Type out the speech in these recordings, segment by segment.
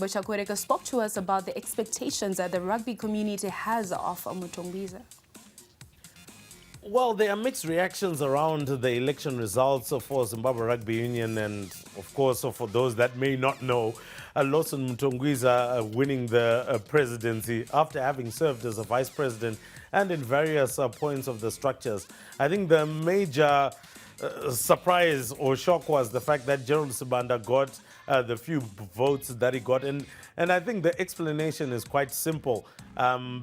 Shakureka spoke to us about the expectations that the rugby community has of Mtongwiza. Well, there are mixed reactions around the election results for Zimbabwe Rugby Union, and of course, for those that may not know, Lawson Mtongwiza winning the presidency after having served as a vice president and in various points of the structures. I think the major surprise or shock was the fact that Gerald Sibanda got the few votes that he got. And I think the explanation is quite simple.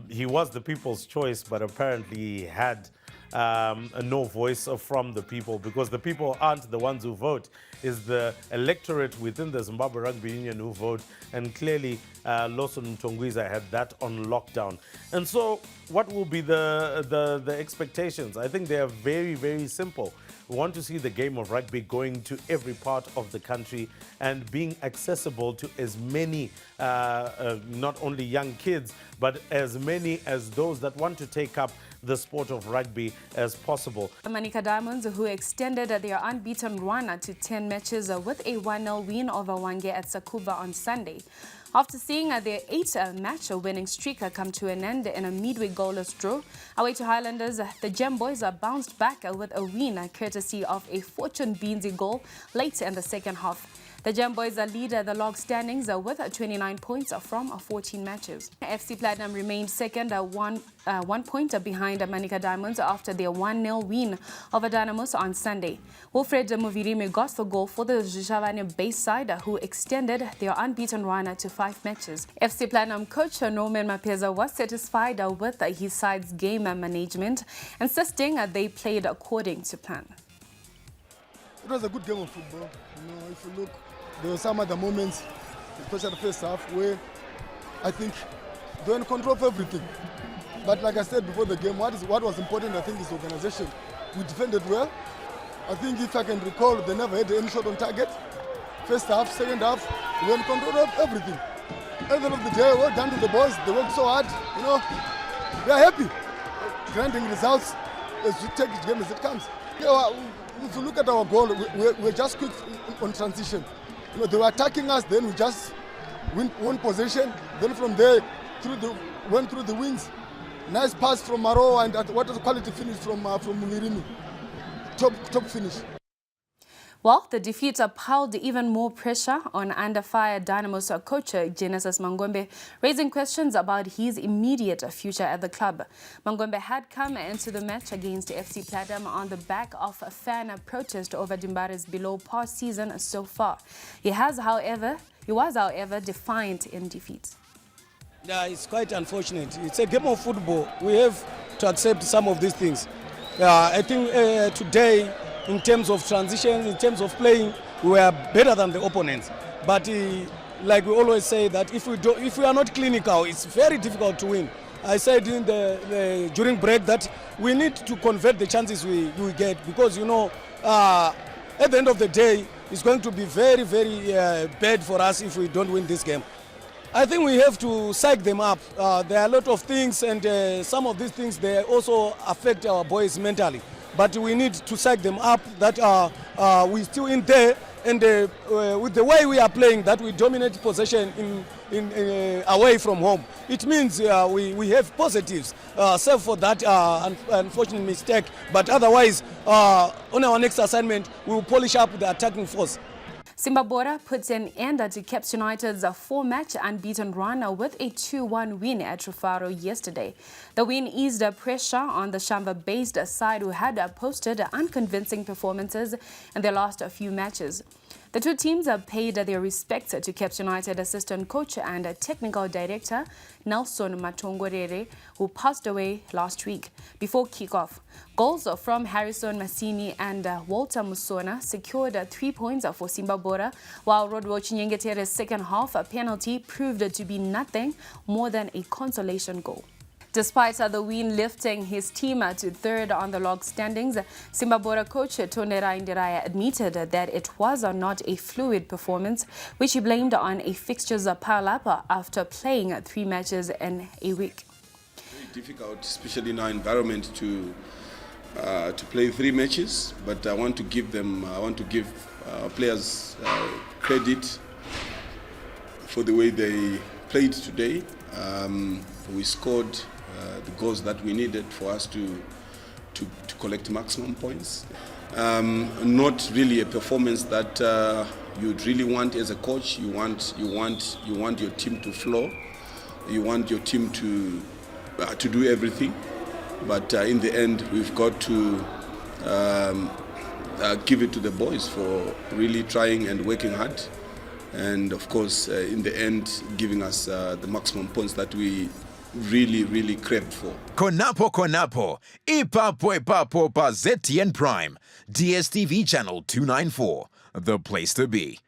He was the people's choice, but apparently he had no voice from the people, because the people aren't the ones who vote. It's the electorate within the Zimbabwe Rugby Union who vote, and clearly Lawson Mtongwiza had that on lockdown. And so what will be the expectations? I think they are very, very simple. We want to see the game of rugby going to every part of the country and being accessible to as many, not only young kids, but as many as those that want to take up the sport of rugby as possible. The Manica Diamonds, who extended their unbeaten run to 10 matches with a 1-0 win over Wange at Sakuva on Sunday. After seeing their 8-match winning streak come to an end in a midweek goalless draw, away to Highlanders, the Gem Boys bounced back with a win courtesy of a Fortune Beansy goal late in the second half. The Gem Boys lead the log standings with 29 points from 14 matches. FC Platinum remained second, 1 point behind Manica Diamonds after their 1-0 win over Dynamos on Sunday. Wilfred Muvirimi got the goal for the Javani base side, who extended their unbeaten run to 5 matches. FC Platinum coach Norman Mapeza was satisfied with his side's game management, insisting they played according to plan. It was a good game of football. If you look, there were some other moments, especially the first half, where I think they were in control of everything. But like I said before the game, what was important, I think, is organization. We defended well. I think if I can recall, they never had any shot on target. First half, second half, we were in control of everything. At the end of the day, well done to the boys. They worked so hard. We are happy. Granting results as we take each game as it comes. If you look at our goal, we're just quick on transition. They were attacking us, then we just won possession. Then from there, went through the wings. Nice pass from Maro, and what a quality finish from Muvirimi. Top finish. Well, the defeat piled even more pressure on under-fire Dynamos coach Genesis Mangombe, raising questions about his immediate future at the club. Mangombe had come into the match against FC Platinum on the back of a fan protest over Dimbare's below-par season so far. He was, however, defiant in defeat. Yeah, it's quite unfortunate. It's a game of football. We have to accept some of these things. I think today, in terms of transition, in terms of playing, we were better than the opponents. But like we always say, that if we are not clinical, it's very difficult to win. I said during break that we need to convert the chances we get, because at the end of the day, it's going to be very, very bad for us if we don't win this game. I think we have to psych them up. There are a lot of things, and some of these things, they also affect our boys mentally. But we need to psych them up that we're still in there, and with the way we are playing, that we dominate possession away from home. It means we have positives, save for that unfortunate mistake. But otherwise, on our next assignment, we will polish up the attacking force. Simba Bora puts an end to Caps United's 4-match unbeaten run with a 2-1 win at Rufaro yesterday. The win eased pressure on the Shamba-based side, who had posted unconvincing performances in their last few matches. The two teams paid their respects to Caps United assistant coach and technical director Nelson Matongorere, who passed away last week. Before kickoff, goals from Harrison Massini and Walter Musona secured 3 points for Simba Bora, while Rodwo Chinyengetere's second half penalty proved to be nothing more than a consolation goal. Despite the win lifting his team to third on the log standings, Simba Bora coach Tonera Indiraya admitted that it was not a fluid performance, which he blamed on a fixtures pile-up after playing 3 matches in a week. Very difficult, especially in our environment, to play 3 matches. But I want to give players credit for the way they played today. We scored the goals that we needed for us to collect maximum points. Not really a performance that you'd really want as a coach. You want your team to flow. You want your team to do everything. But in the end, we've got to give it to the boys for really trying and working hard. And of course, in the end, giving us the maximum points that we really craved for. Konapo, ipapo pa ZTN Prime, DSTV channel 294, the place to be.